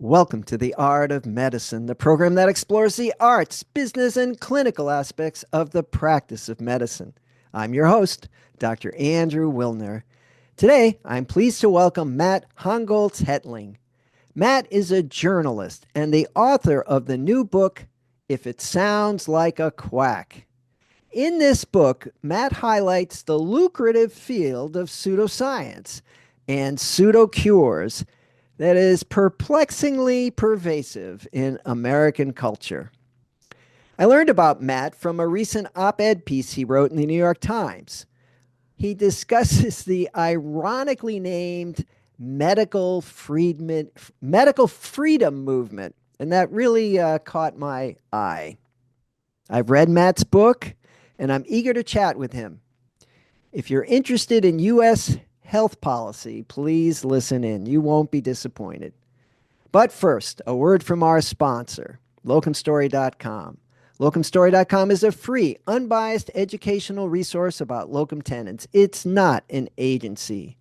Welcome to The Art of Medicine, the program that explores the arts, business, and clinical aspects of the practice of medicine. I'm your host, Dr. Andrew Wilner. Today, I'm pleased to welcome Matt Holgotz-Hetling. Matt is a journalist and the author of the new book, If It Sounds Like a Quack. In this book, Matt highlights the lucrative field of pseudoscience and pseudocures that is perplexingly pervasive in American culture. I learned about Matt from a recent op-ed piece he wrote in the New York Times. He discusses the ironically named medical freedom movement, and that really caught my eye. I've read Matt's book, and I'm eager to chat with him. If you're interested in U.S. health policy, please listen in. You won't be disappointed. But first, a word from our sponsor, locumstory.com. Locumstory.com is a free, unbiased educational resource about locum tenens. It's not an agency.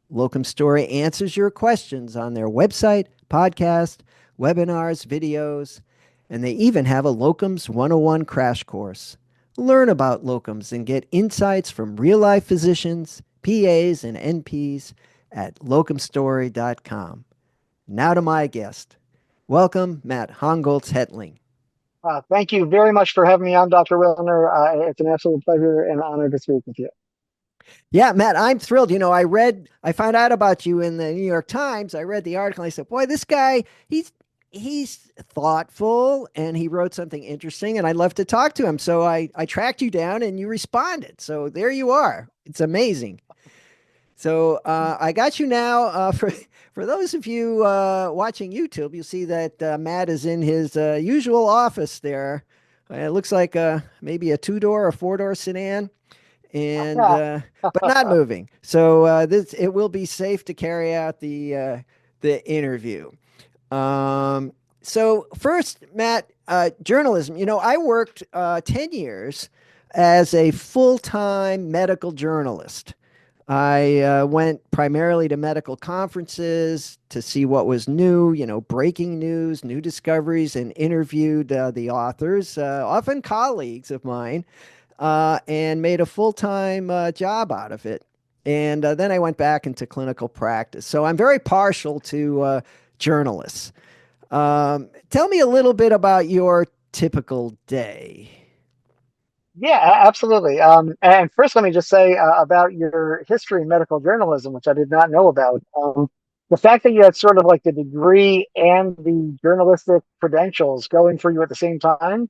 Locum Story answers your questions on their website, podcast, webinars, videos, and they even have a Locums 101 crash course. Learn about locums and get insights from real-life physicians, PAs, and NPs at locumstory.com. Now to my guest. Welcome, Matt Holgotz-Hetling. Thank you very much for having me on, Dr. Wilner. It's an absolute pleasure and honor to speak with you. Yeah, Matt, I'm thrilled. I found out about you in the New York Times. I read the article and I said, boy, this guy, he's thoughtful and he wrote something interesting and I'd love to talk to him. So I tracked you down and you responded. So there you are. It's amazing. So I got you now. For those of you watching YouTube, you'll see that Matt is in his usual office there. It looks like maybe a two-door or four-door sedan, and but not moving. So it will be safe to carry out the interview. So first, Matt, journalism. I worked 10 years as a full-time medical journalist. I went primarily to medical conferences to see what was new, breaking news, new discoveries, and interviewed the authors, often colleagues of mine, and made a full-time job out of it. And then I went back into clinical practice. So I'm very partial to journalists. Tell me a little bit about your typical day. Yeah, absolutely. And first, let me just say about your history in medical journalism, which I did not know about. The fact that you had sort of like the degree and the journalistic credentials going for you at the same time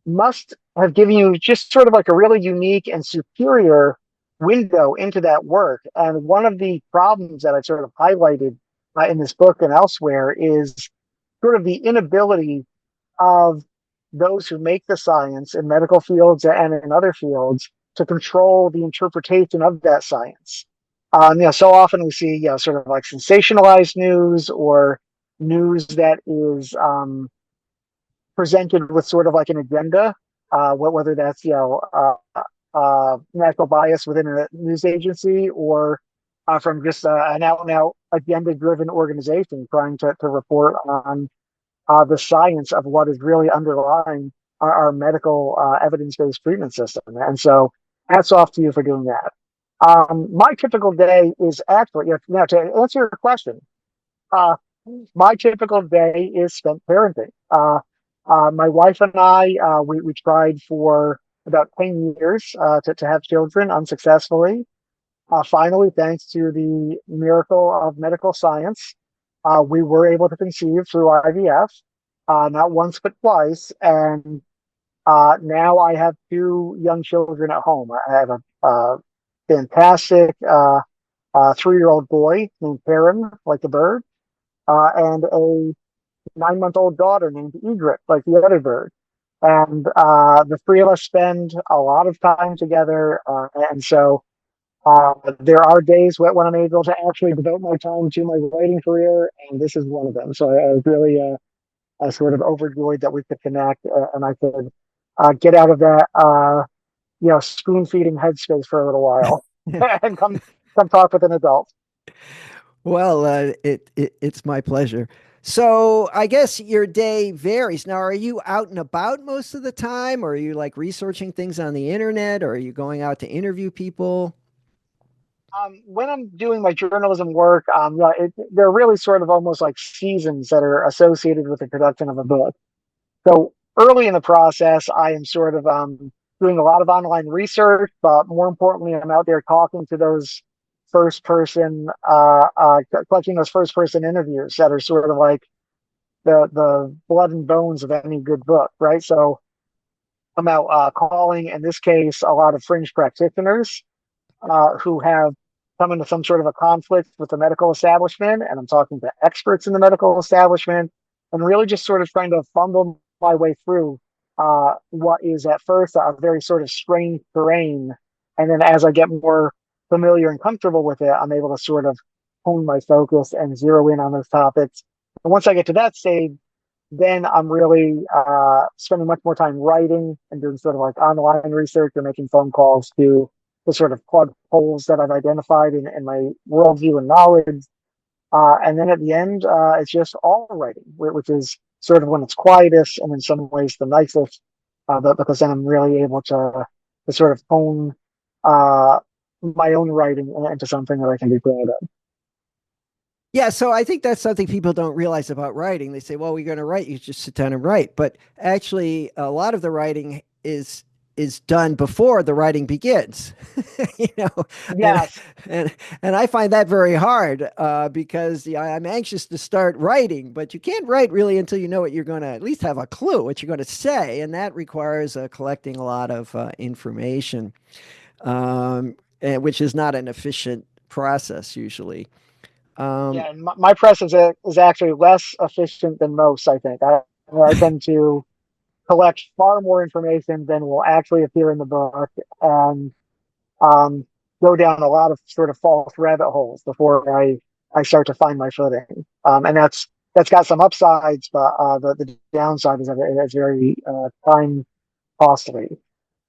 must have given you just sort of like a really unique and superior window into that work. And one of the problems that I sort of highlighted in this book and elsewhere is sort of the inability of those who make the science in medical fields and in other fields to control the interpretation of that science. So often we see, sort of like sensationalized news or news that is presented with sort of like an agenda, whether that's, natural bias within a news agency or from just an out and out agenda driven organization trying to report on the science of what is really underlying our medical evidence-based treatment system. And so hats off to you for doing that. My typical day is actually, now to answer your question, my typical day is spent parenting. My wife and I, we tried for about 10 years to have children unsuccessfully. Finally, thanks to the miracle of medical science, we were able to conceive through IVF, not once but twice, and now I have two young children at home. I have a fantastic 3-year-old boy named Perrin, like the bird, and a 9-month-old daughter named Egret, like the other bird. And the three of us spend a lot of time together, and so there are days when I'm able to actually devote my time to my writing career, and this is one of them. So I was really sort of overjoyed that we could connect and I could get out of that, spoon feeding headspace for a little while and come talk with an adult. Well, it's my pleasure. So I guess your day varies. Now, are you out and about most of the time, or are you like researching things on the internet, or are you going out to interview people? When I'm doing my journalism work, yeah, they're really sort of almost like seasons that are associated with the production of a book. So early in the process, I am sort of doing a lot of online research, but more importantly, I'm out there talking to those first person, collecting those first person interviews that are sort of like the blood and bones of any good book, right? So I'm out calling, in this case, a lot of fringe practitioners who have come into some sort of a conflict with the medical establishment, and I'm talking to experts in the medical establishment, and really just sort of trying to fumble my way through what is at first a very sort of strange terrain, and then as I get more familiar and comfortable with it, I'm able to sort of hone my focus and zero in on those topics. And once I get to that stage, then I'm really spending much more time writing and doing sort of like online research or making phone calls to sort of plug holes that I've identified in my worldview and knowledge. And then at the end, it's just all writing, which is sort of when it's quietest and in some ways the nicest, but because then I'm really able to sort of hone uh, my own writing into something that I can be proud of. Yeah, so I think that's something people don't realize about writing. They say, "Well, we're going to write. You just sit down and write." But actually, a lot of the writing is done before the writing begins. you know, and Yes, and I find that very hard because yeah, I'm anxious to start writing, but you can't write really until you know what you're going to at least have a clue what you're going to say, and that requires collecting a lot of information, which is not an efficient process usually. Um, yeah, and my press is actually less efficient than most. I think I tend to collect far more information than will actually appear in the book, and um, go down a lot of sort of false rabbit holes before I start to find my footing. And that's got some upsides, but the downside is that it's very time costly.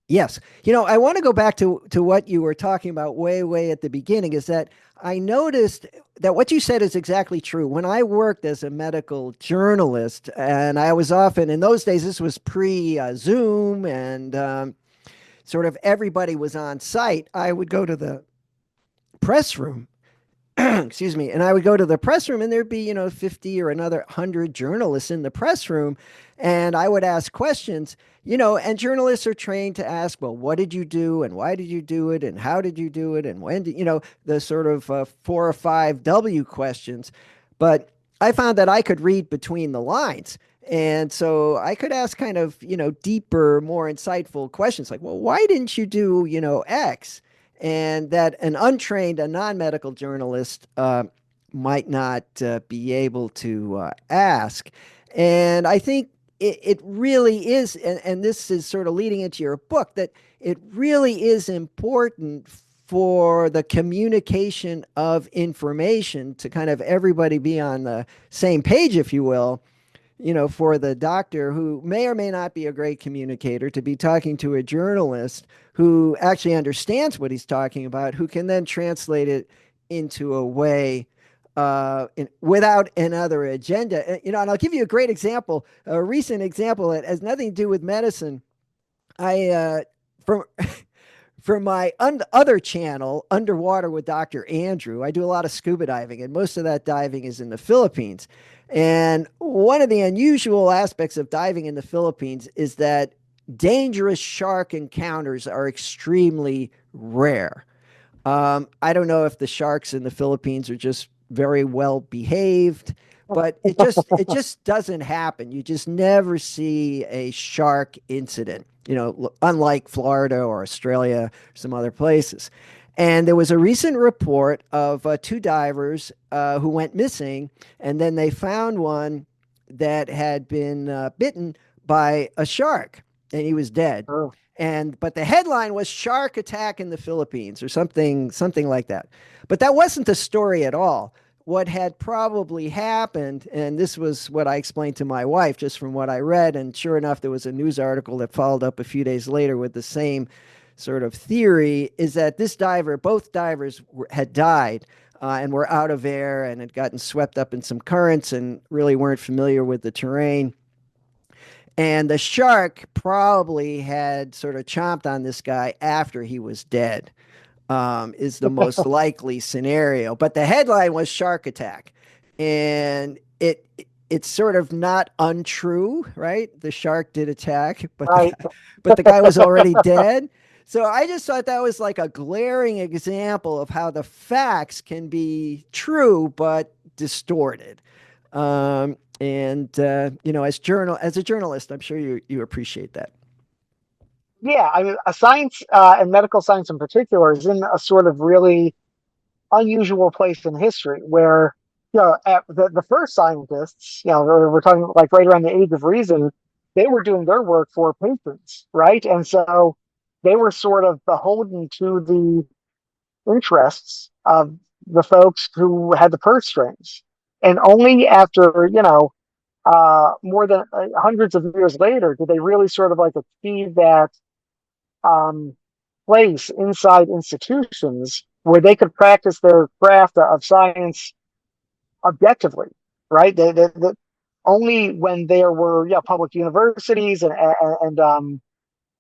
Yes. You know, I want to go back to what you were talking about way at the beginning is that I noticed that what you said is exactly true. When I worked as a medical journalist, and I was often in those days, this was pre Zoom and sort of everybody was on site, I would go to the press room excuse me, and I would go to the press room and there'd be, 50 or another 100 journalists in the press room. And I would ask questions, and journalists are trained to ask, well, what did you do? And why did you do it? And how did you do it? And when did, the sort of 4 or 5 W questions. But I found that I could read between the lines. And so I could ask kind of, deeper, more insightful questions like, well, why didn't you do, X? And that an untrained, a non-medical journalist might not be able to ask. And I think it really is, and this is sort of leading into your book, that it really is important for the communication of information to kind of everybody be on the same page, if you will, for the doctor who may or may not be a great communicator to be talking to a journalist who actually understands what he's talking about, who can then translate it into a way without another agenda. And I'll give you a great example, a recent example that has nothing to do with medicine. From from my other channel, Underwater with Dr. Andrew, I do a lot of scuba diving, and most of that diving is in the Philippines. And one of the unusual aspects of diving in the Philippines is that dangerous shark encounters are extremely rare. I don't know if the sharks in the Philippines are just very well behaved, but it just doesn't happen. You just never see a shark incident. Unlike Florida or Australia, or some other places. And there was a recent report of 2 divers who went missing, and then they found one that had been bitten by a shark, and he was dead. Oh, But the headline was "Shark Attack in the Philippines" or something like that. But that wasn't the story at all. What had probably happened, and this was what I explained to my wife just from what I read, and sure enough, there was a news article that followed up a few days later with the same sort of theory, is that both divers had died and were out of air and had gotten swept up in some currents and really weren't familiar with the terrain. And the shark probably had sort of chomped on this guy after he was dead, is the most likely scenario. But the headline was Shark Attack. And it's sort of not untrue, right? The shark did attack, Right. but the guy was already dead. So I just thought that was like a glaring example of how the facts can be true but distorted. As a journalist, I'm sure you appreciate that. Yeah, I mean, a science and medical science in particular is in a sort of really unusual place in history where, at the first scientists, we're talking like right around the age of reason, they were doing their work for patrons, right? And so they were sort of beholden to the interests of the folks who had the purse strings. And only after, more than hundreds of years later, did they really sort of like achieve that um, place inside institutions where they could practice their craft of science objectively, right? Only when there were public universities and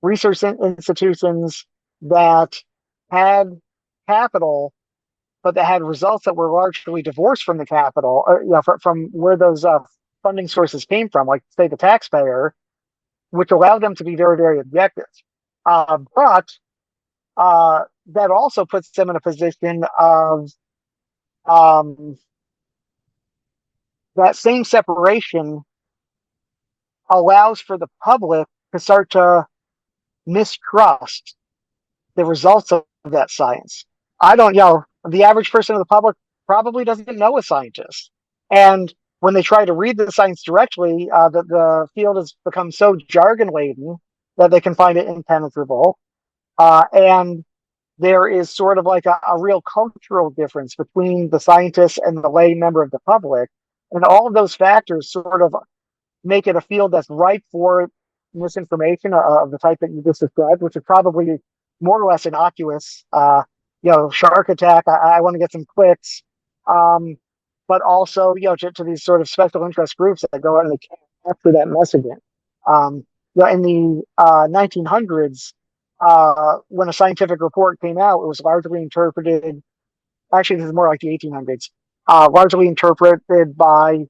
research institutions that had capital, but that had results that were largely divorced from the capital, or, from where those funding sources came from, like say the taxpayer, which allowed them to be very, very objective. But that also puts them in a position of um, that same separation allows for the public to start to mistrust the results of that science. I don't, the average person of the public probably doesn't know a scientist. And when they try to read the science directly, the field has become so jargon laden that they can find it impenetrable. And there is sort of like a real cultural difference between the scientists and the lay member of the public. And all of those factors sort of make it a field that's ripe for misinformation of the type that you just described, which is probably more or less innocuous. Shark attack. I want to get some clicks, but also to these sort of special interest groups that go out and they capture that messaging. In the 1900s, when a scientific report came out, it was largely interpreted. Actually, this is more like the 1800s. Largely interpreted by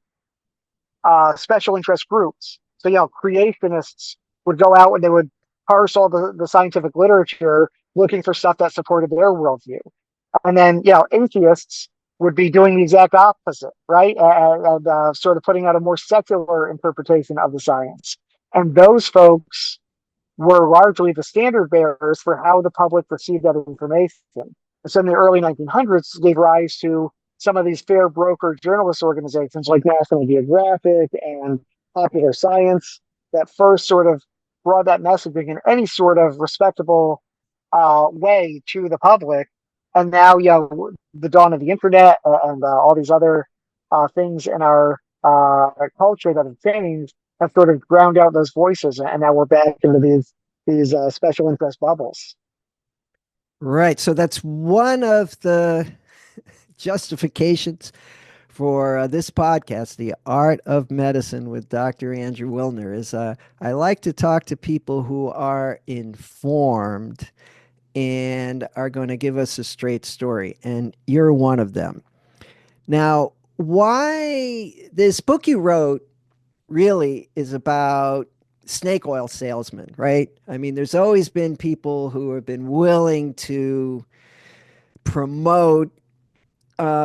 special interest groups. So, creationists would go out and they would parse all the scientific literature looking for stuff that supported their worldview. And then, atheists would be doing the exact opposite, right? And sort of putting out a more secular interpretation of the science. And those folks were largely the standard bearers for how the public received that information. And so in the early 1900s gave rise to some of these fair broker journalist organizations like National Geographic and Popular Science that first sort of brought that messaging in any sort of respectable way to the public. And now, the dawn of the internet and all these other things in our culture that have changed have sort of ground out those voices. And now we're back into these special interest bubbles. Right. So that's one of the justifications for this podcast, The Art of Medicine with Dr. Andrew Wilner, is I like to talk to people who are informed and are going to give us a straight story. And you're one of them. Now, why this book you wrote really is about snake oil salesmen, right? I mean, there's always been people who have been willing to promote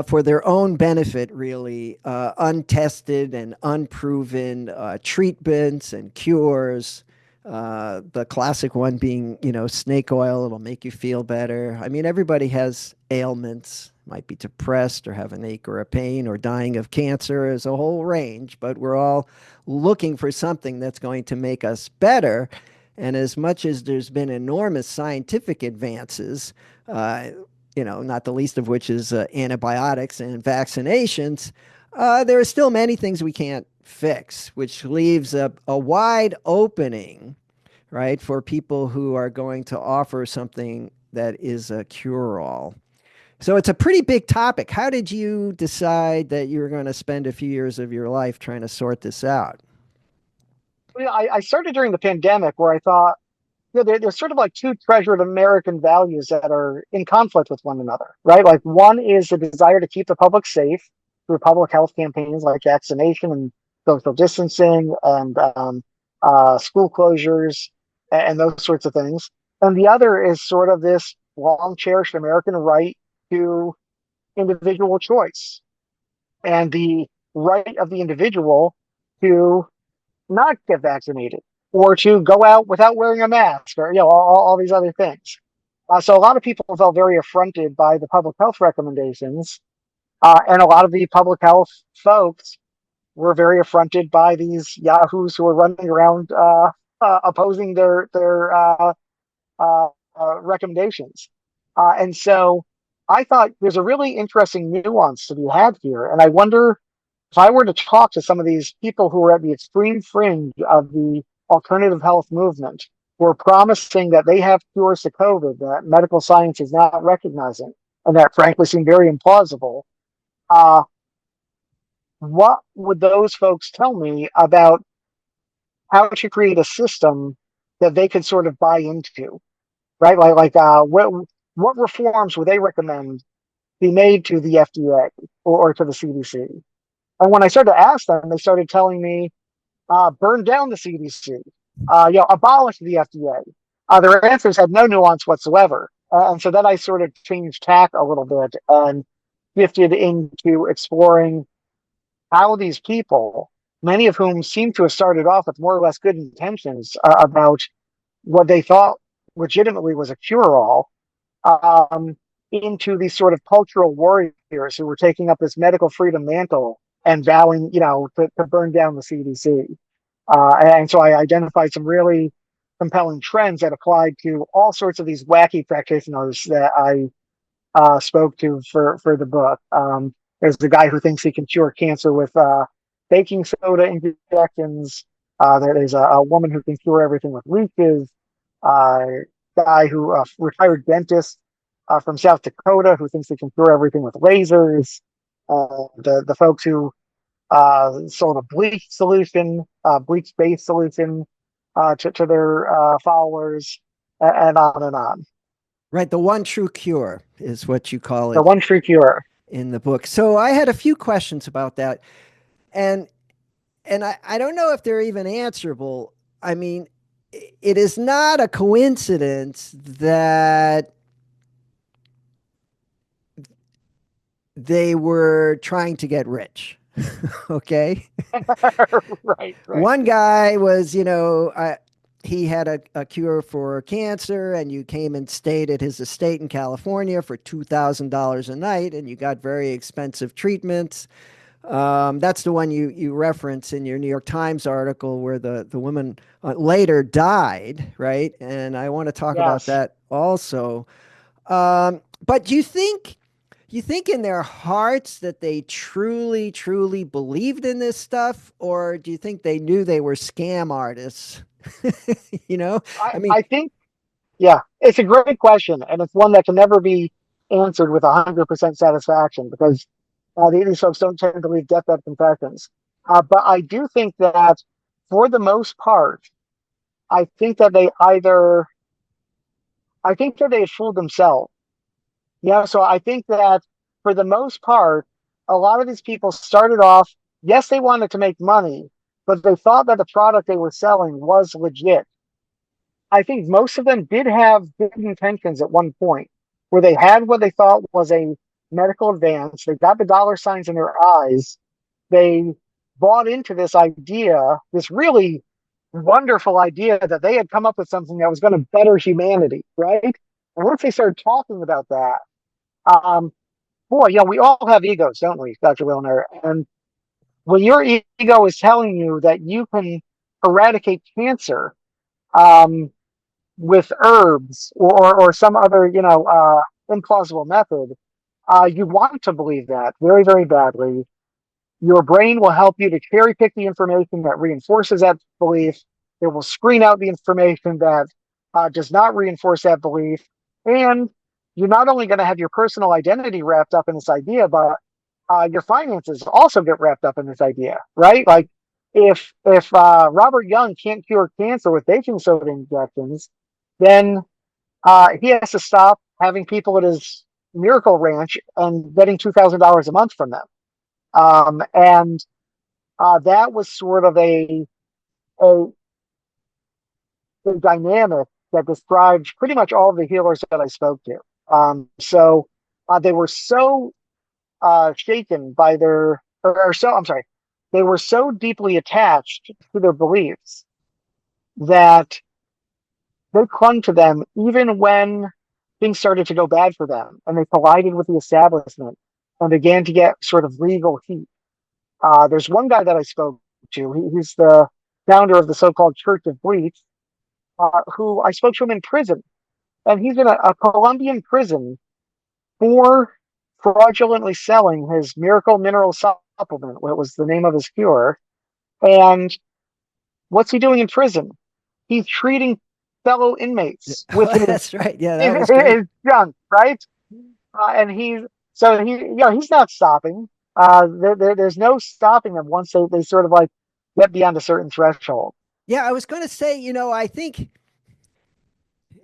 for their own benefit, really, untested and unproven treatments and cures. The classic one being, snake oil, it'll make you feel better. I mean, everybody has ailments, might be depressed or have an ache or a pain or dying of cancer. There's a whole range, but we're all looking for something that's going to make us better. And as much as there's been enormous scientific advances, not the least of which is antibiotics and vaccinations, there are still many things we can't fix, which leaves a wide opening, right, for people who are going to offer something that is a cure-all. So it's a pretty big topic. How did you decide that you were going to spend a few years of your life trying to sort this out? I started during the pandemic where I thought, there's sort of like two treasured American values that are in conflict with one another, right? Like one is the desire to keep the public safe through public health campaigns like vaccination and social distancing and school closures and those sorts of things. And the other is sort of this long cherished American right to individual choice and the right of the individual to not get vaccinated or to go out without wearing a mask or all these other things. So a lot of people felt very affronted by the public health recommendations, and a lot of the public health folks were very affronted by these yahoos who were running around opposing their recommendations. And so I thought there's a really interesting nuance to be had here, and I wonder if I were to talk to some of these people who are at the extreme fringe of the alternative health movement, who are promising that they have cures to COVID that medical science is not recognizing, and that frankly seem very implausible, uh, what would those folks tell me about how to create a system that they could sort of buy into, right? What reforms would they recommend be made to the FDA or to the CDC? And when I started to ask them, they started telling me, burn down the CDC, abolish the FDA. Their answers had no nuance whatsoever. And so then I sort of changed tack a little bit and shifted into exploring how these people, many of whom seem to have started off with more or less good intentions about what they thought legitimately was a cure-all, um, into these sort of cultural warriors who were taking up this medical freedom mantle and vowing, to burn down the CDC. And so I identified some really compelling trends that applied to all sorts of these wacky practitioners that I spoke to for the book. There's the guy who thinks he can cure cancer with baking soda injections. There's a woman who can cure everything with leeches. Uh, Guy who retired dentist from South Dakota who thinks they can cure everything with lasers. The folks who sold a bleach solution, bleach based solution to their followers, and on and on. Right, the one true cure is what you call The it one true cure. in the book. So I had a few questions about that. And I don't know if they're even answerable. I mean, it is not a coincidence that they were trying to get rich. Okay. Right, right. One guy was, he had a cure for cancer, and you came and stayed at his estate in California for $2,000 a night, and you got very expensive treatments. That's the one you reference in your New York Times article where the woman later died, right? And I want to talk about Yes. that also. But do you think in their hearts that they truly, truly believed in this stuff, or do you think they knew they were scam artists? you know, I, I mean, I think, yeah, it's a great question, and it's one that can never be answered with 100% satisfaction because these folks don't tend to leave deathbed confessions. But I do think that for the most part, I think that I think that they had fooled themselves. Yeah, so I think that for the most part, a lot of these people started off, yes, they wanted to make money, but they thought that the product they were selling was legit. I think most of them did have good intentions at one point, where they had what they thought was a medical advance. They got the dollar signs in their eyes. They bought into this idea, this really wonderful idea that they had come up with something that was going to better humanity, right? And once they started talking about that, um, boy, we all have egos, don't we, Dr. Wilner? And when your ego is telling you that you can eradicate cancer, um, with herbs or some other, implausible method, you want to believe that very, very badly. Your brain will help you to cherry pick the information that reinforces that belief. It will screen out the information that does not reinforce that belief. And you're not only going to have your personal identity wrapped up in this idea, but your finances also get wrapped up in this idea, right? Like if Robert Young can't cure cancer with baking soda injections, then he has to stop having people at his Miracle Ranch and getting $2,000 a month from them. And that was sort of a, a dynamic that described pretty much all of the healers that I spoke to. So they were so shaken by or so, I'm sorry, they were so deeply attached to their beliefs that they clung to them even when things started to go bad for them and they collided with the establishment and began to get sort of legal heat. There's one guy that I spoke to. He's the founder of the so-called Church of Bleach, who I spoke to him in prison. And he's in a Colombian prison for fraudulently selling his miracle mineral supplement, what was the name of his cure. And what's he doing in prison? He's treating fellow inmates with That's right. Yeah, that was great. his junk, right? And he's not stopping. There's no stopping them once they sort of like get beyond a certain threshold. Yeah, I was going to say, I think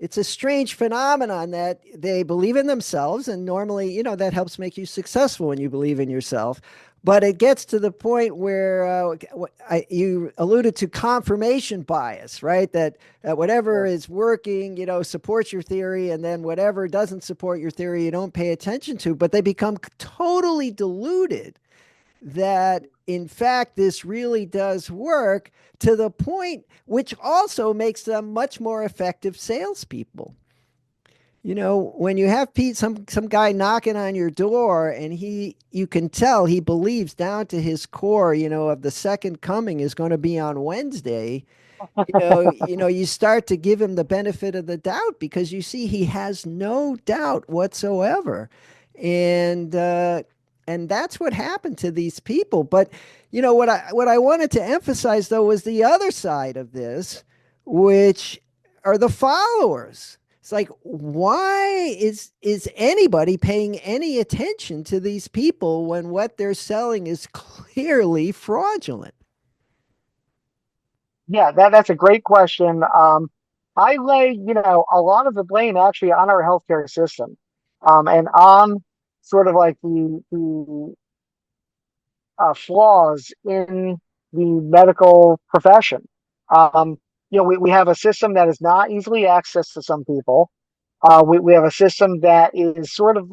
it's a strange phenomenon that they believe in themselves. And normally, that helps make you successful when you believe in yourself. But it gets to the point where you alluded to confirmation bias, right? That whatever is working, supports your theory, and then whatever doesn't support your theory, you don't pay attention to. But they become totally deluded that in fact this really does work, to the point which also makes them much more effective salespeople. When you have some guy knocking on your door, and you can tell he believes down to his core, of the second coming is going to be on Wednesday. You start to give him the benefit of the doubt because you see he has no doubt whatsoever, and that's what happened to these people. But what I wanted to emphasize though was the other side of this, which are the followers. It's like, why is anybody paying any attention to these people when what they're selling is clearly fraudulent? Yeah, that's a great question. I lay, a lot of the blame actually on our healthcare system, and on sort of like the flaws in the medical profession. Um, we have a system that is not easily accessed to some people. We have a system that is sort of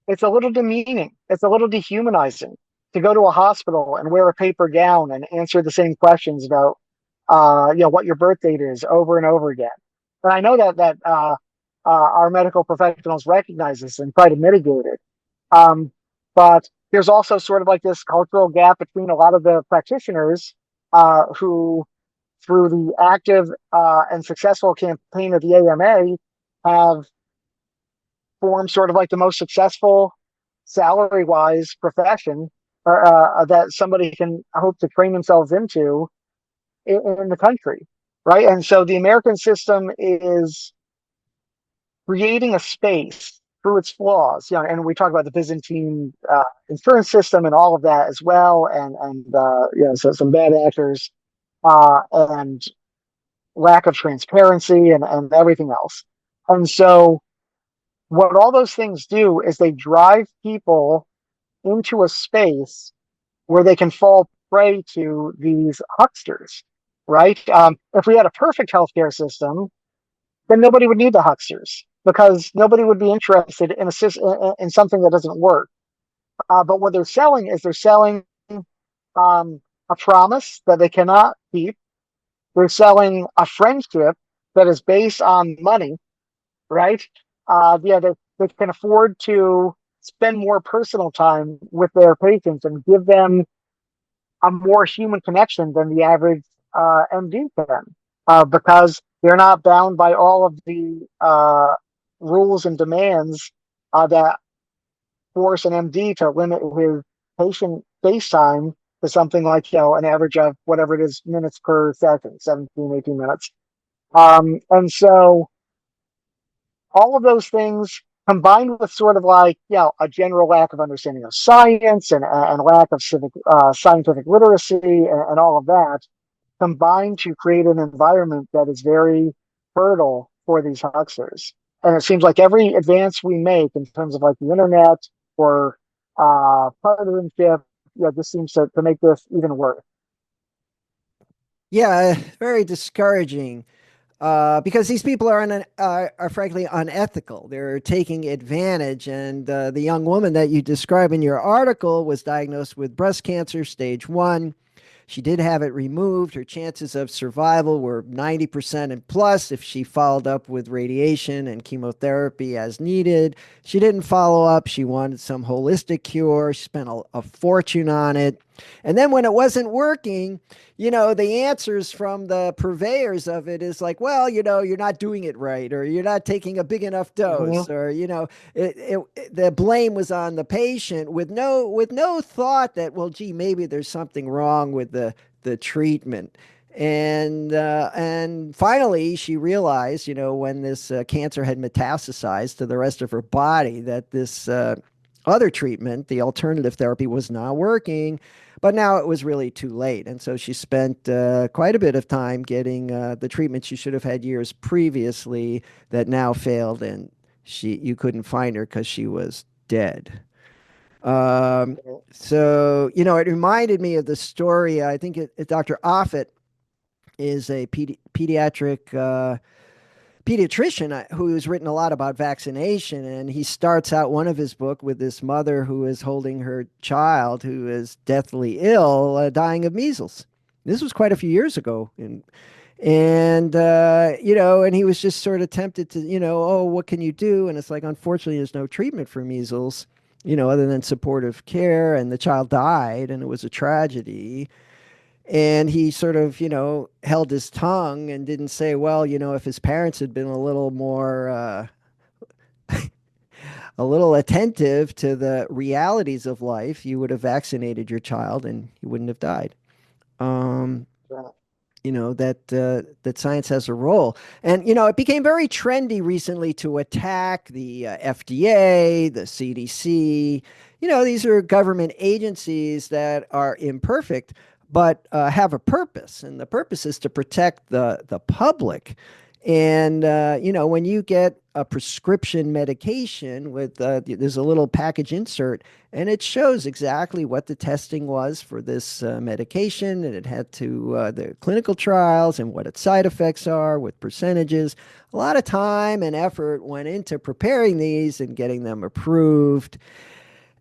it's a little demeaning. It's a little dehumanizing to go to a hospital and wear a paper gown and answer the same questions about, what your birth date is over and over again. And I know that our medical professionals recognize this and try to mitigate it. But there's also sort of like this cultural gap between a lot of the practitioners who, through the active and successful campaign of the AMA, have formed sort of like the most successful salary wise profession that somebody can hope to train themselves into in the country, right? And so the American system is creating a space through its flaws, and we talk about the Byzantine insurance system and all of that as well, and so some bad actors and lack of transparency and everything else. And so what all those things do is they drive people into a space where they can fall prey to these hucksters, right? If we had a perfect healthcare system, then nobody would need the hucksters because nobody would be interested in something that doesn't work. But what they're selling a promise that they cannot keep. They're selling a friendship that is based on money, right? They can afford to spend more personal time with their patients and give them a more human connection than the average MD can, because they're not bound by all of the rules and demands that force an MD to limit his patient face time to something like, an average of whatever it is minutes per session, 17, 18 minutes. And so all of those things combined with sort of like, a general lack of understanding of science and lack of scientific literacy and all of that combined to create an environment that is very fertile for these hucksters. And it seems like every advance we make in terms of like the internet or partisanship, this seems to make this even worse. Yeah, very discouraging. Because these people are frankly unethical. They're taking advantage. And the young woman that you describe in your article was diagnosed with breast cancer, stage 1. She did have it removed. Her chances of survival were 90% and plus if she followed up with radiation and chemotherapy as needed. She didn't follow up. She wanted some holistic cure. She spent a fortune on it. And then when it wasn't working, the answers from the purveyors of it is like, well, you're not doing it right, or you're not taking a big enough Mhm. dose, or, the blame was on the patient with no thought that, well, gee, maybe there's something wrong with the treatment. And finally, she realized, when this cancer had metastasized to the rest of her body, that this other treatment, the alternative therapy, was not working. But now it was really too late. And so she spent quite a bit of time getting the treatment she should have had years previously that now failed. And you couldn't find her because she was dead. Um, so, it reminded me of the story. I think Dr. Offit is a pediatric pediatrician who's written a lot about vaccination, and he starts out one of his book with this mother who is holding her child who is deathly ill, dying of measles. This was quite a few years ago, and he was just sort of tempted to, oh, what can you do? And it's like, unfortunately, there's no treatment for measles, other than supportive care, and the child died, and it was a tragedy. And he sort of, held his tongue and didn't say, well, if his parents had been a little more, a little attentive to the realities of life, you would have vaccinated your child and he wouldn't have died. Um, that science has a role. And it became very trendy recently to attack the FDA, the CDC. These are government agencies that are imperfect but have a purpose, and the purpose is to protect the public. And when you get a prescription medication with there's a little package insert, and it shows exactly what the testing was for this medication, and it had to the clinical trials and what its side effects are with percentages. A lot of time and effort went into preparing these and getting them approved.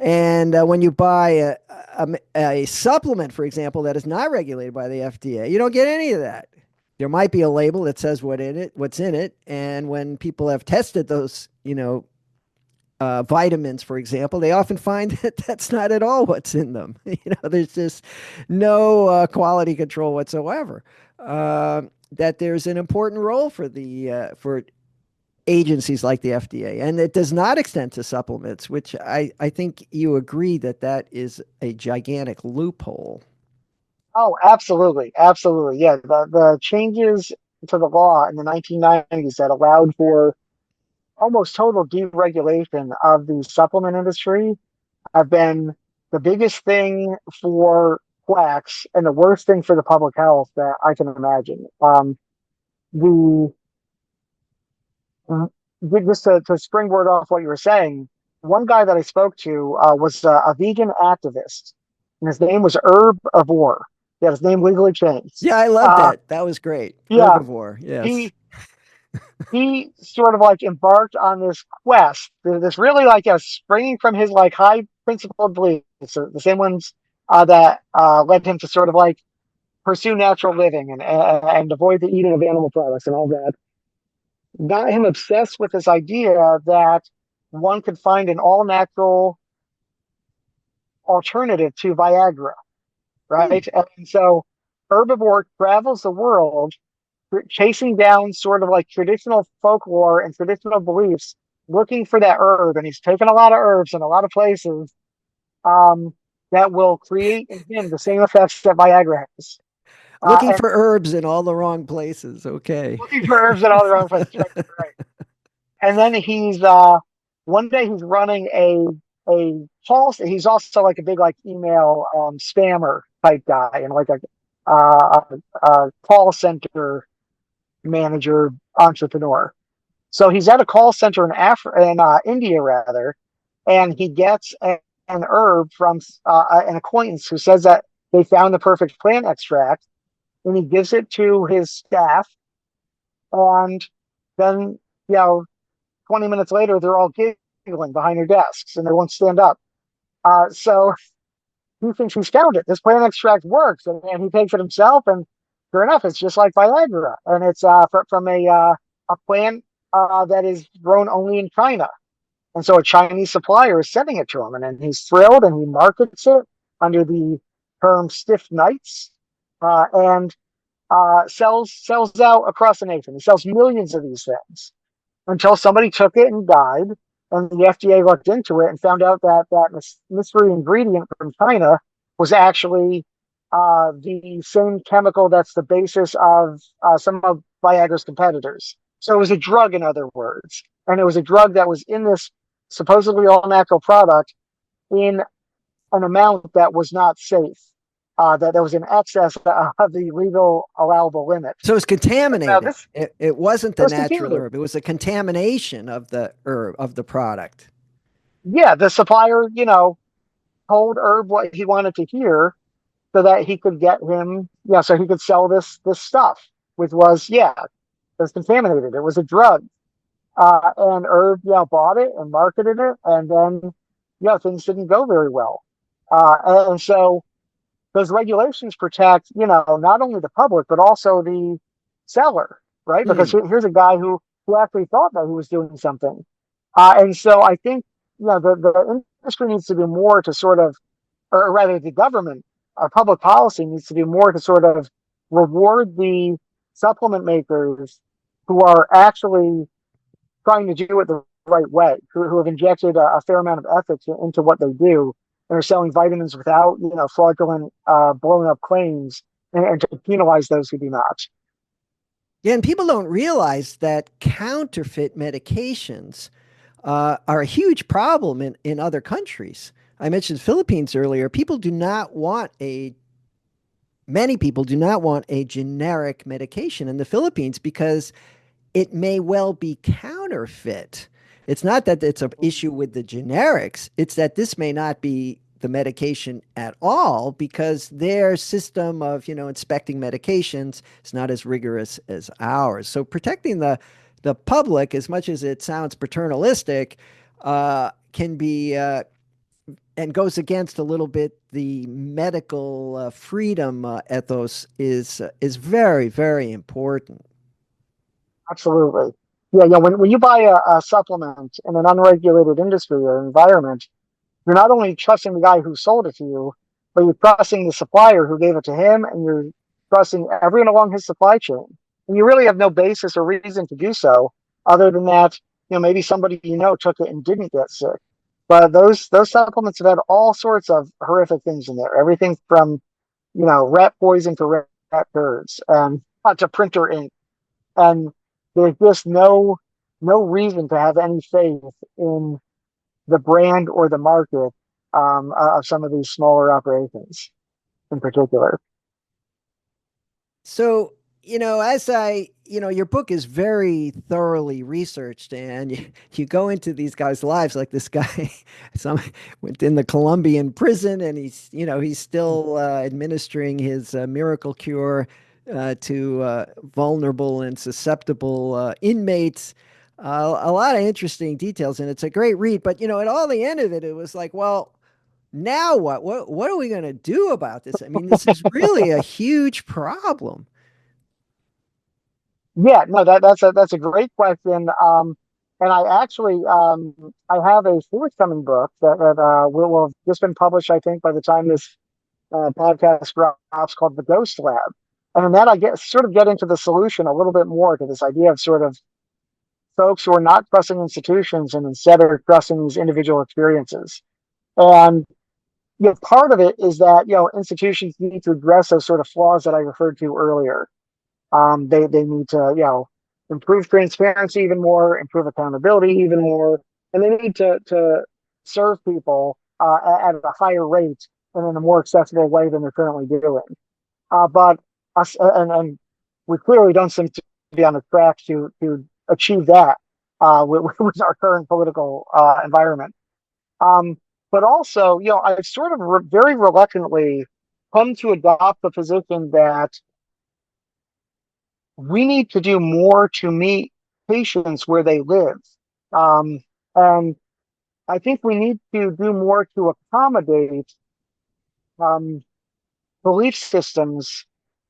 And when you buy a supplement, for example, that is not regulated by the FDA, you don't get any of that. There might be a label that says what's in it, and when people have tested those, vitamins, for example, they often find that that's not at all what's in them. There's just no quality control whatsoever. That there's an important role for agencies like the FDA, and it does not extend to supplements, which I think you agree that is a gigantic loophole. Oh, absolutely. Absolutely. Yeah. The changes to the law in the 1990s that allowed for almost total deregulation of the supplement industry have been the biggest thing for quacks and the worst thing for the public health that I can imagine. The just to springboard off what you were saying, one guy that I spoke to was a vegan activist, and his name was Herbivore. He had his name legally changed. Yeah, I love Uh, that. That was great. yeah, Herbivore. Yes. he he sort of like embarked on this quest, this really like springing from his like high principled beliefs, so the same ones that led him to sort of like pursue natural living and avoid the eating of animal products and all that. Got him obsessed with this idea that one could find an all natural alternative to Viagra, Hmm. right? And so Herbivore travels the world chasing down sort of like traditional folklore and traditional beliefs, looking for that herb. And he's taken a lot of herbs in a lot of places um, that will create in him the same effects that Viagra has. Looking And for herbs in all the wrong places. Okay. looking for herbs in all the wrong places, right? Right. And then he's one day he's running a call. He's also like a big like email spammer type guy and like a call center manager entrepreneur. So he's at a call center in India rather, and he gets an herb from an acquaintance who says that they found the perfect plant extract, and he gives it to his staff, and then you know 20 minutes later they're all giggling behind their desks and they won't stand up. So he thinks he's found it. This plant extract works, and he takes it himself, and sure enough, it's just like Viagra, and it's from a plant that is grown only in China. And so a Chinese supplier is sending it to him, and then he's thrilled, and he markets it under the term "stiff nights," and sells out across the nation. He sells millions of these things until somebody took it and died, and the FDA looked into it and found out that that mystery ingredient from China was actually the same chemical that's the basis of some of Viagra's competitors. So it was a drug, in other words, and it was a drug that was in this supposedly all natural product in an amount that was not safe. That was in excess of the legal allowable limit. So it's Now contaminated. this It wasn't the was natural contaminated. herb. It was a contamination of the herb, of the product. Yeah, the supplier, told Herb what he wanted to hear so that he could get him, yeah, so he could sell this stuff, which was, yeah, it was contaminated. It was a drug. And Herb, bought it and marketed it, and then, things didn't go very well. And so those regulations protect, not only the public but also the seller, right? Because Hmm. here's a guy who actually thought that he was doing something. And so I think, the industry needs to do more to sort of, or rather the government, our public policy needs to do more to sort of reward the supplement makers who are actually trying to do it the right way, who have injected a fair amount of ethics into what they do and are selling vitamins without, fraudulent, blown up claims, and to penalize those who do not. Yeah, and people don't realize that counterfeit medications are a huge problem in other countries. I mentioned Philippines earlier. Many people do not want a generic medication in the Philippines because it may well be counterfeit. It's not that it's an issue with the generics, it's that this may not be the medication at all because their system of, inspecting medications is not as rigorous as ours. So protecting the public, as much as it sounds paternalistic, can be and goes against a little bit the medical freedom ethos is very, very important. Absolutely. Yeah, when you buy a supplement in an unregulated industry or environment, you're not only trusting the guy who sold it to you, but you're trusting the supplier who gave it to him, and you're trusting everyone along his supply chain. And you really have no basis or reason to do so, other than that, maybe somebody took it and didn't get sick. But those supplements have had all sorts of horrific things in there. Everything from rat poison to rat birds and to printer ink, and there's just no reason to have any faith in the brand or the market of some of these smaller operations in particular. So, your book is very thoroughly researched, and you go into these guys' lives, like this guy, some went in the Colombian prison, and he's still administering his miracle cure to vulnerable and susceptible inmates. A lot of interesting details, and it's a great read. But at all the end of it, it was like, well, now what? What are we going to do about this? I mean, this is really a huge problem. Yeah, no, that's a great question. And I actually I have a forthcoming book that will have just been published, I think, by the time this podcast drops, called The Ghost Lab. And in that, I get into the solution a little bit more to this idea of sort of folks who are not trusting institutions and instead are trusting these individual experiences. And part of it is that institutions need to address those sort of flaws that I referred to earlier. They need to improve transparency even more, improve accountability even more, and they need to serve people at a higher rate and in a more accessible way than they're currently doing. But us and we clearly don't seem to be on the track to achieve that with our current political environment. Um, but also, I've sort of very reluctantly come to adopt the position that we need to do more to meet patients where they live. Um, and I think we need to do more to accommodate um, belief systems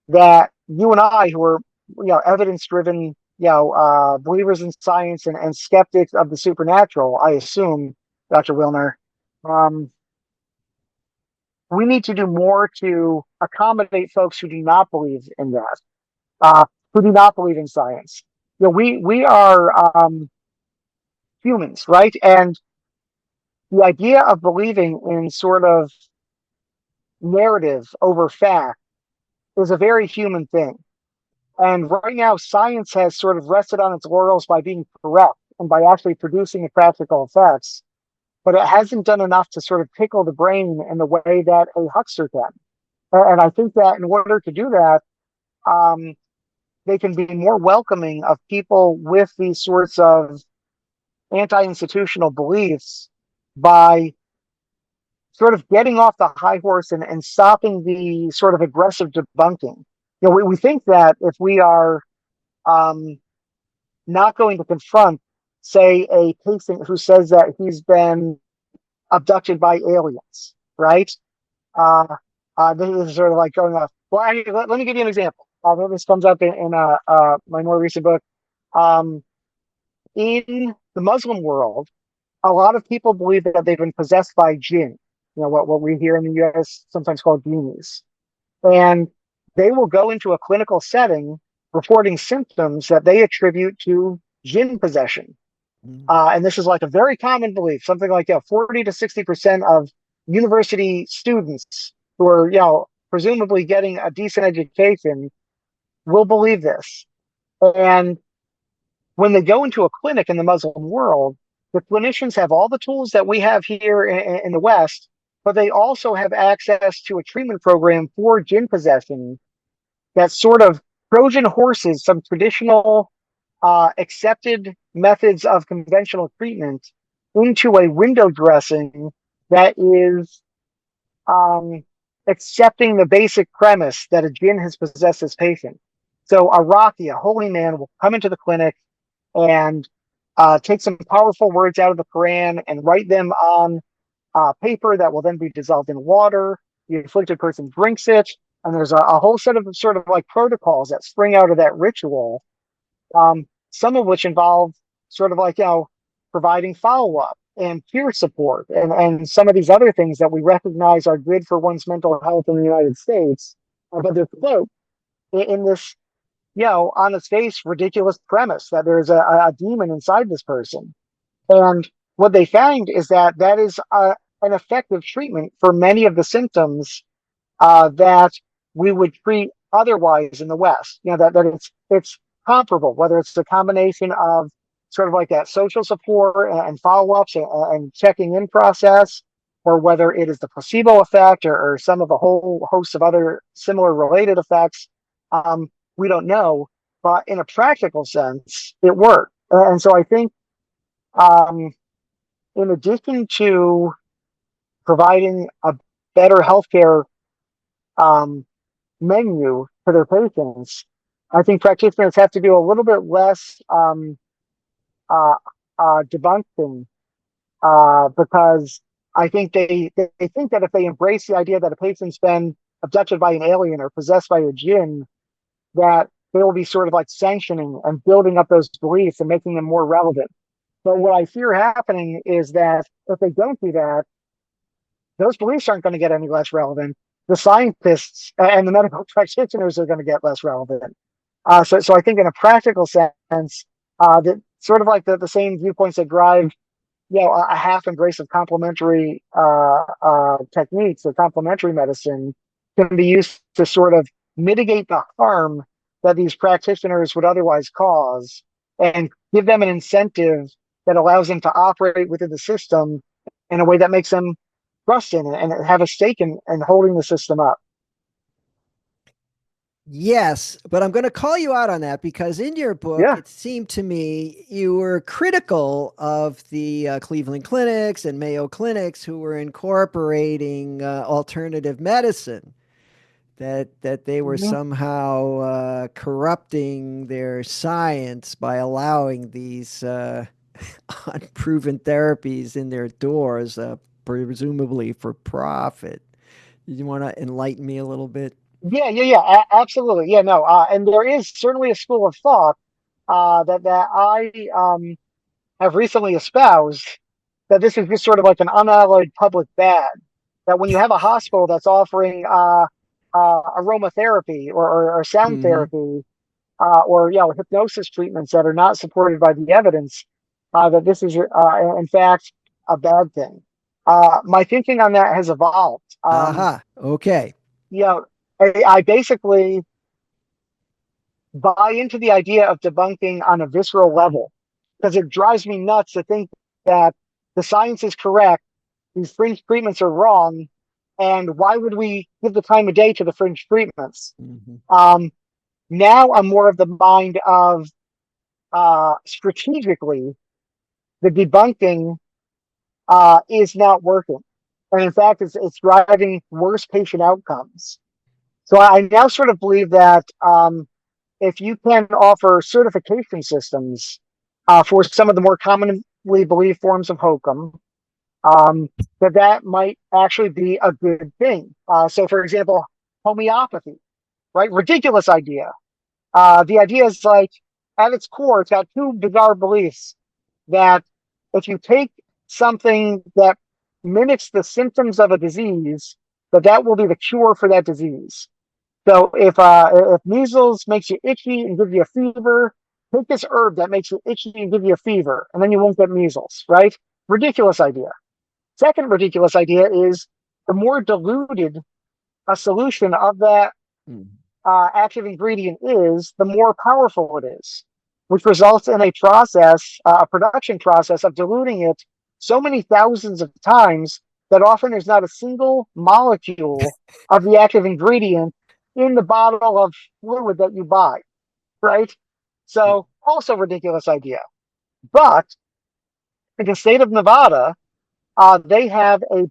that you and I, who are evidence driven, believers in science and skeptics of the supernatural, I assume, Dr. Wilner, um, we need to do more to accommodate folks who do not believe in that, who do not believe in science. We are humans, right? And the idea of believing in sort of narrative over fact is a very human thing. And right now, science has sort of rested on its laurels by being correct and by actually producing the practical effects, but it hasn't done enough to sort of tickle the brain in the way that a huckster can. And I think that in order to do that, um, they can be more welcoming of people with these sorts of anti-institutional beliefs by sort of getting off the high horse and stopping the sort of aggressive debunking. We think that if we are um, not going to confront, say, a patient who says that he's been abducted by aliens, right? Uh, this is sort of like going off. Well, let me give you an example. This comes up in my more recent book. Um, in the Muslim world, a lot of people believe that they've been possessed by jinn, what we here in the US sometimes call genies. And they will go into a clinical setting reporting symptoms that they attribute to jinn possession. And this is like a very common belief, something like 40 to 60% of university students who are, presumably getting a decent education will believe this. And when they go into a clinic in the Muslim world, the clinicians have all the tools that we have here in the West, but they also have access to a treatment program for jinn possession that sort of Trojan horses some traditional accepted methods of conventional treatment into a window dressing that is accepting the basic premise that a jinn has possessed his patient. So a Raki, a holy man, will come into the clinic and take some powerful words out of the Quran and write them on paper that will then be dissolved in water. The afflicted person drinks it, and there's a whole set of sort of like protocols that spring out of that ritual. Some of which involve sort of like providing follow-up and peer support and some of these other things that we recognize are good for one's mental health in the United States, but they're cloaked in this on its face ridiculous premise that there's a demon inside this person. And what they find is that that is an effective treatment for many of the symptoms that we would treat otherwise in the West. That it's comparable, whether it's the combination of sort of like that social support and follow-ups and checking in process, or whether it is the placebo effect or some of a whole host of other similar related effects. We don't know, but in a practical sense, it worked. And so I think, in addition to providing a better healthcare um, menu for their patients, I think practitioners have to do a little bit less uh, debunking because I think they think that if they embrace the idea that a patient's been abducted by an alien or possessed by a jinn, that they will be sort of like sanctioning and building up those beliefs and making them more relevant. But what I fear happening is that if they don't do that, those beliefs aren't going to get any less relevant. The scientists and the medical practitioners are going to get less relevant. So I think in a practical sense, that sort of like the same viewpoints that drive, a half embrace of complementary techniques or complementary medicine can be used to sort of mitigate the harm that these practitioners would otherwise cause and give them an incentive that allows them to operate within the system in a way that makes them trust in it and have a stake in holding the system up. Yes, but I'm going to call you out on that because in your book, Yeah. it seemed to me you were critical of the Cleveland clinics and Mayo clinics who were incorporating alternative medicine, that they were Mhm. somehow corrupting their science by allowing these unproven therapies in their doors, presumably for profit. You want to enlighten me a little bit? Absolutely. Yeah, no. And there is certainly a school of thought that I have recently espoused that this is just sort of like an unalloyed public bad. That when you have a hospital that's offering aromatherapy or sound Hmm. therapy or hypnosis treatments that are not supported by the evidence, that this is in fact a bad thing. My thinking on that has evolved. Aha. Okay. You know, I basically buy into the idea of debunking on a visceral level because it drives me nuts to think that the science is correct, these fringe treatments are wrong, and why would we give the time of day to the fringe treatments? Hmm. Um, Now I'm more of the mind of strategically, the debunking is not working. And in fact, it's driving worse patient outcomes. So I now sort of believe that if you can offer certification systems for some of the more commonly believed forms of hokum, um, that might actually be a good thing. So, for example, homeopathy, right? Ridiculous idea. The idea is like, at its core, it's got two bizarre beliefs that if you take something that mimics the symptoms of a disease, that will be the cure for that disease. So if measles makes you itchy and gives you a fever, take this herb that makes you itchy and give you a fever, and then you won't get measles, right? Ridiculous idea. Second ridiculous idea is the more diluted a solution of that active ingredient is, the more powerful it is, which results in a production process of diluting it so many thousands of times that often there's not a single molecule of the active ingredient in the bottle of fluid that you buy, right? So, also ridiculous idea. But in the state of Nevada, they have a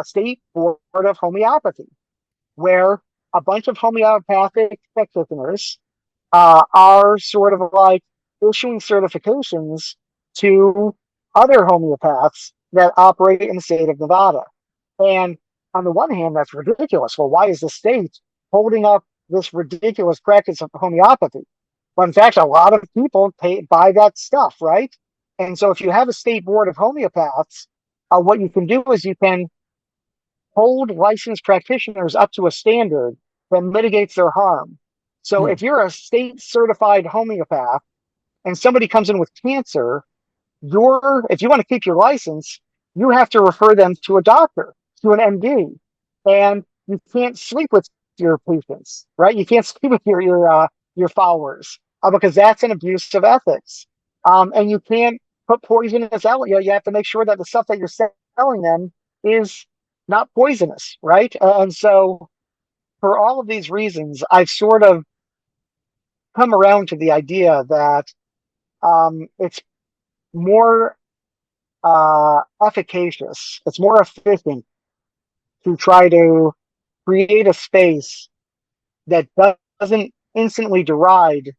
state board of homeopathy where a bunch of homeopathic practitioners are sort of like issuing certifications to other homeopaths that operate in the state of Nevada. And on the one hand, that's ridiculous. Well, why is the state holding up this ridiculous practice of homeopathy? Well, in fact, a lot of people buy that stuff, right? And so if you have a state board of homeopaths, what you can do is you can hold licensed practitioners up to a standard that mitigates their harm. So Hmm. if you're a state certified homeopath and somebody comes in with cancer, if you want to keep your license, you have to refer them to a doctor, to an MD, and you can't sleep with your patients, right? You can't sleep with your followers because that's an abuse of ethics. And you can't put poisonous out. You have to make sure that the stuff that you're selling them is not poisonous, right? And so, for all of these reasons, I've sort of come around to the idea that it's more efficacious, it's more efficient to try to create a space that doesn't instantly deride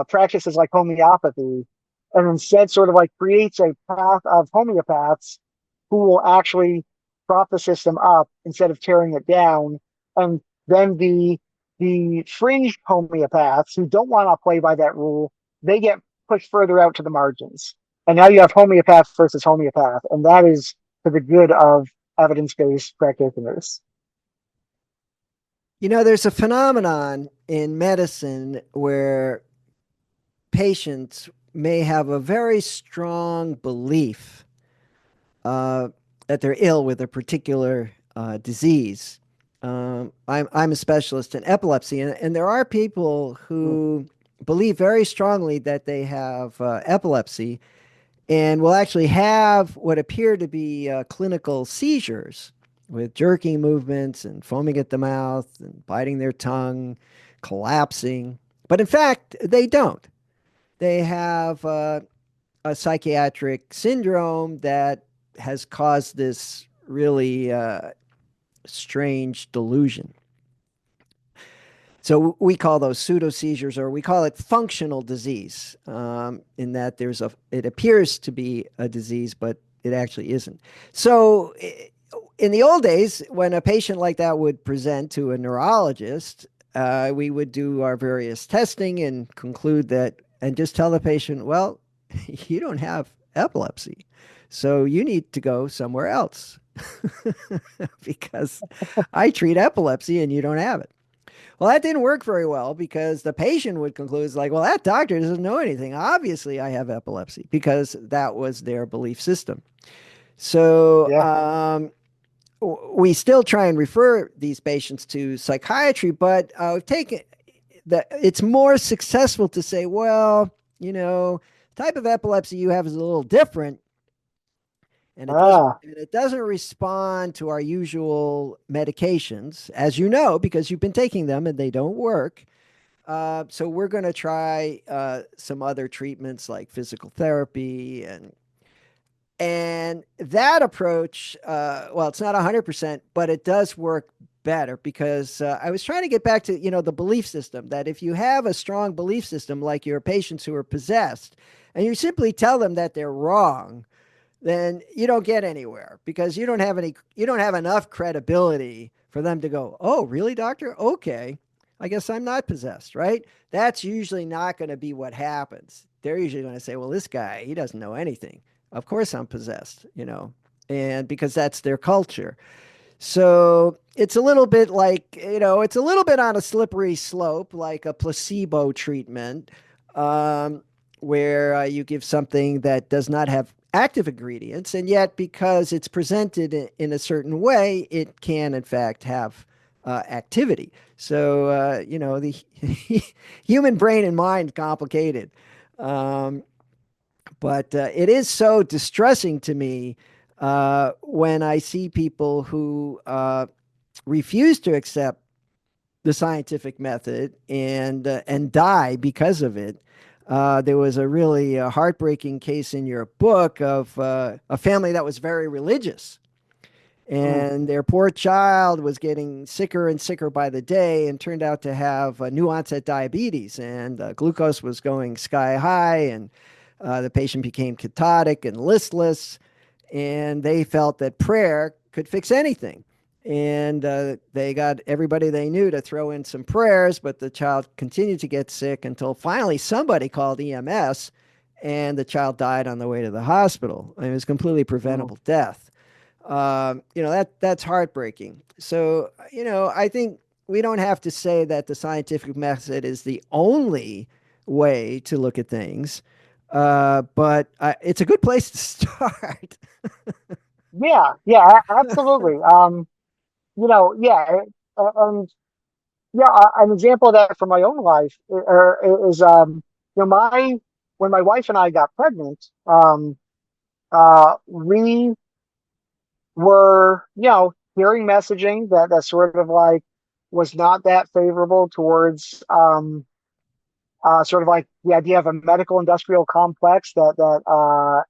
practices like homeopathy, and instead sort of like creates a path of homeopaths who will actually prop the system up instead of tearing it down. And then the fringe homeopaths who don't want to play by that rule, they get pushed further out to the margins. And now you have homeopath versus homeopath, and that is for the good of evidence-based practitioners. There's a phenomenon in medicine where patients may have a very strong belief that they're ill with a particular disease. I'm a specialist in epilepsy, and there are people Hmm. who believe very strongly that they have epilepsy and will actually have what appear to be clinical seizures with jerking movements and foaming at the mouth and biting their tongue, collapsing. But in fact, they don't. They have a psychiatric syndrome that has caused this really strange delusion. So we call those pseudo seizures, or we call it functional disease, in that it appears to be a disease, but it actually isn't. So in the old days, when a patient like that would present to a neurologist, we would do our various testing and conclude that, and just tell the patient, well, you don't have epilepsy, so you need to go somewhere else because I treat epilepsy and you don't have it. Well, that didn't work very well because the patient would conclude, it's like, well, that doctor doesn't know anything. Obviously, I have epilepsy, because that was their belief system. So Yeah. we still try and refer these patients to psychiatry, but it's more successful to say, well, the type of epilepsy you have is a little different, and Ah, it doesn't respond to our usual medications, as you know, because you've been taking them and they don't work. So we're going to try some other treatments like physical therapy, and that approach. Well, it's not 100%, but it does work better, because I was trying to get back to the belief system, that if you have a strong belief system like your patients who are possessed, and you simply tell them that they're wrong, then you don't get anywhere, because you don't have enough credibility for them to go, oh, really, doctor? Okay, I guess I'm not possessed, right? That's usually not going to be what happens. They're usually going to say, well, this guy, he doesn't know anything. Of course I'm possessed, and because that's their culture. So it's a little bit like, it's a little bit on a slippery slope, like a placebo treatment, um, where you give something that does not have active ingredients. And yet, because it's presented in a certain way, it can, in fact, have activity. So, the human brain and mind complicated. Um, but it is so distressing to me when I see people who refuse to accept the scientific method and die because of it. There was a really heartbreaking case in your book of a family that was very religious, mm, and their poor child was getting sicker and sicker by the day, and turned out to have new onset diabetes, and glucose was going sky high, and the patient became catatonic and listless, and they felt that prayer could fix anything. And they got everybody they knew to throw in some prayers, but the child continued to get sick until finally somebody called EMS, and the child died on the way to the hospital. I mean, it was completely mm. preventable death. That's heartbreaking. So, I think we don't have to say that the scientific method is the only way to look at things, but it's a good place to start. Yeah, yeah, absolutely. Yeah, and yeah, an example of that from my own life is, my when my wife and I got pregnant, we were, hearing messaging that sort of like was not that favorable towards, sort of like the idea of a medical industrial complex that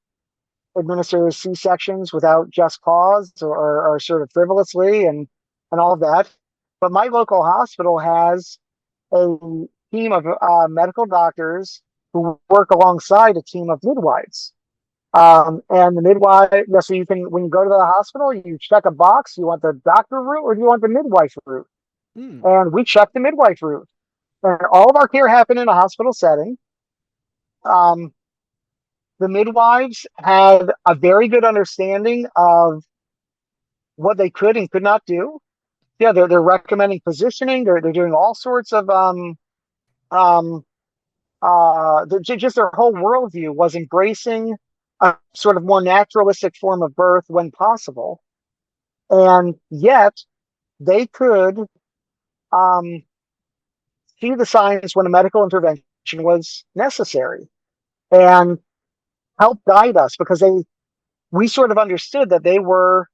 administers C-sections without just cause, or sort of frivolously, and all of that. But my local hospital has a team of medical doctors who work alongside a team of midwives. And the midwife, so you can, when you go to the hospital, you check a box. You want the doctor route or do you want the midwife route? Hmm. And we checked the midwife route. And all of our care happened in a hospital setting. Um, the midwives had a very good understanding of what they could and could not do. Yeah, they're recommending positioning. They're doing all sorts of um, just their whole worldview was embracing a sort of more naturalistic form of birth when possible, and yet they could um, see the signs when a medical intervention was necessary and helped guide us because we sort of understood that they were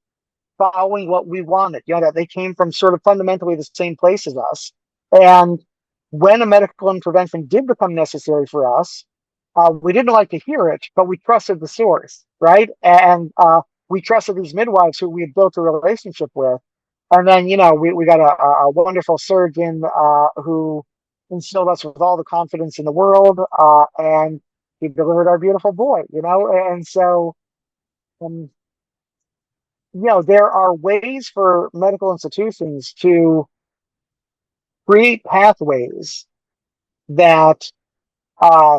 following what we wanted, that they came from sort of fundamentally the same place as us. And when a medical intervention did become necessary for us, we didn't like to hear it, but we trusted the source, right? And we trusted these midwives who we had built a relationship with. And then, we got a wonderful surgeon who instilled us with all the confidence in the world, and he delivered our beautiful boy, And so, um, there are ways for medical institutions to create pathways that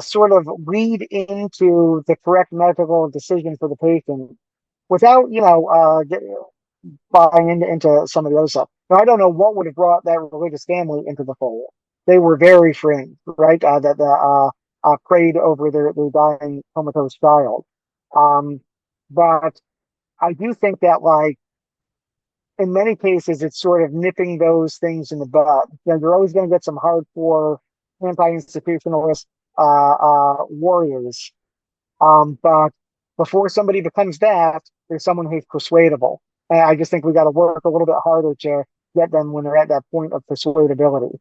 sort of lead into the correct medical decision for the patient without, buying into some of the other stuff. Now, I don't know what would have brought that religious family into the fold. They were very fringe, right? That prayed over their dying comatose child. But I do think that, like, in many cases, it's sort of nipping those things in the bud. You're always going to get some hardcore anti-institutionalist warriors. But before somebody becomes that, there's someone who's persuadable. And I just think we got to work a little bit harder to get them when they're at that point of persuadability.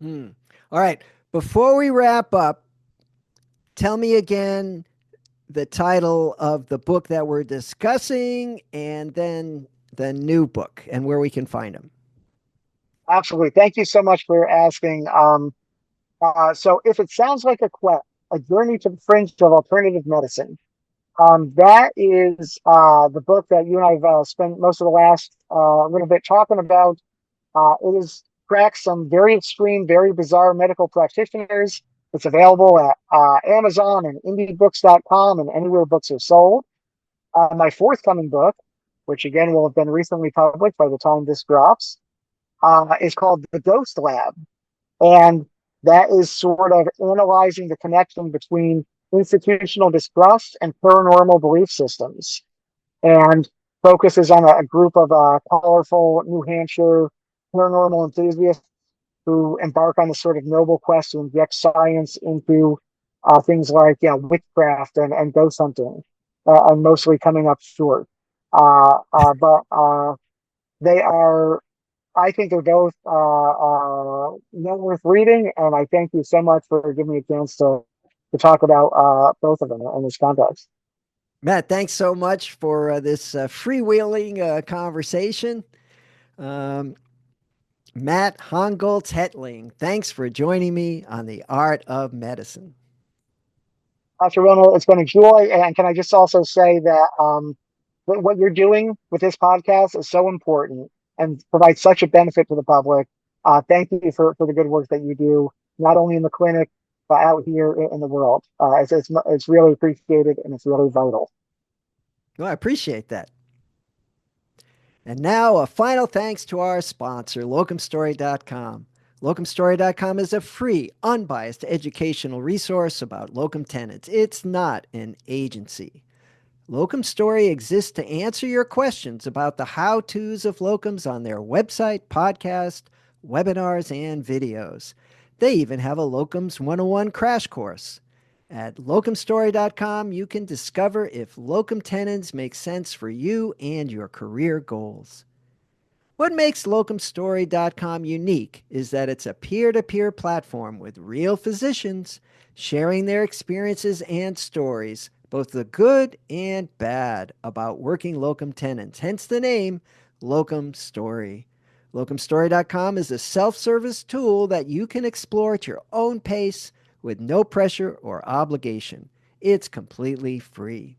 All right. Before we wrap up, tell me again the title of the book that we're discussing and then the new book and where we can find them. Absolutely. Thank you so much for asking. So if it sounds like a quest, a journey to the fringe of alternative medicine, that is the book that you and I've spent most of the last little bit talking about. It is tracks some very extreme, very bizarre medical practitioners. It's available at Amazon and indiebooks.com and anywhere books are sold. My forthcoming book, which again will have been recently published by the time this drops, is called The Ghost Lab. And that is sort of analyzing the connection between institutional distrust and paranormal belief systems, and focuses on a group of colorful New Hampshire paranormal enthusiasts who embark on this sort of noble quest to inject science into things like witchcraft and ghost hunting, and mostly coming up short. But they are, I think they're both well worth reading, and I thank you so much for giving me a chance to talk about both of them in this context. Matt, thanks so much for this freewheeling conversation. Um, Matt Holgotz-Hetling, thanks for joining me on The Art of Medicine. Dr. Wilner, it's been a joy. And can I just also say that what you're doing with this podcast is so important and provides such a benefit to the public. Thank you for the good work that you do, not only in the clinic, but out here in the world. It's really appreciated and it's really vital. Well, I appreciate that. And now a final thanks to our sponsor, locumstory.com. Locumstory.com is a free, unbiased educational resource about locum tenens. It's not an agency. Locum Story exists to answer your questions about the how-tos of locums on their website, podcast, webinars, and videos. They even have a Locums 101 crash course. At locumstory.com, you can discover if locum tenens make sense for you and your career goals. What makes locumstory.com unique is that it's a peer-to-peer platform with real physicians sharing their experiences and stories, both the good and bad, about working locum tenens, hence the name Locum Story. Locumstory.com is a self-service tool that you can explore at your own pace with no pressure or obligation. It's completely free.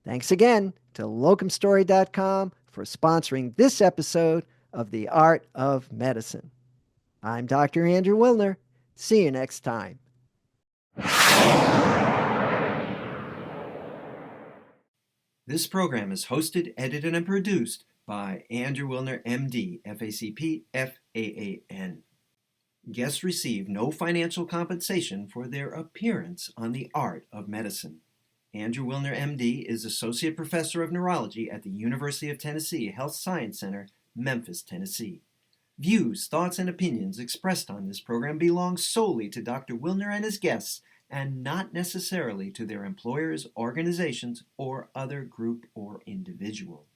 Thanks again to locumstory.com for sponsoring this episode of The Art of Medicine. I'm Dr. Andrew Wilner. See you next time. This program is hosted, edited, and produced by Andrew Wilner, MD, FACP, FAAN. Guests receive no financial compensation for their appearance on The Art of Medicine. Andrew Wilner, MD, is Associate Professor of Neurology at the University of Tennessee Health Science Center, Memphis, Tennessee. Views, thoughts, and opinions expressed on this program belong solely to Dr. Wilner and his guests and not necessarily to their employers, organizations, or other group or individual.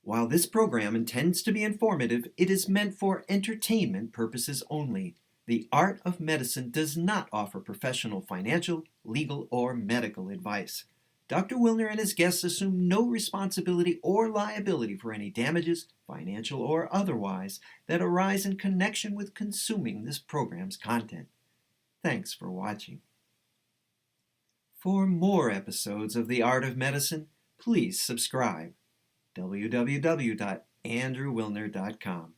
While this program intends to be informative, it is meant for entertainment purposes only. The Art of Medicine does not offer professional financial, legal, or medical advice. Dr. Wilner and his guests assume no responsibility or liability for any damages, financial or otherwise, that arise in connection with consuming this program's content. Thanks for watching. For more episodes of The Art of Medicine, please subscribe. www.andrewwilner.com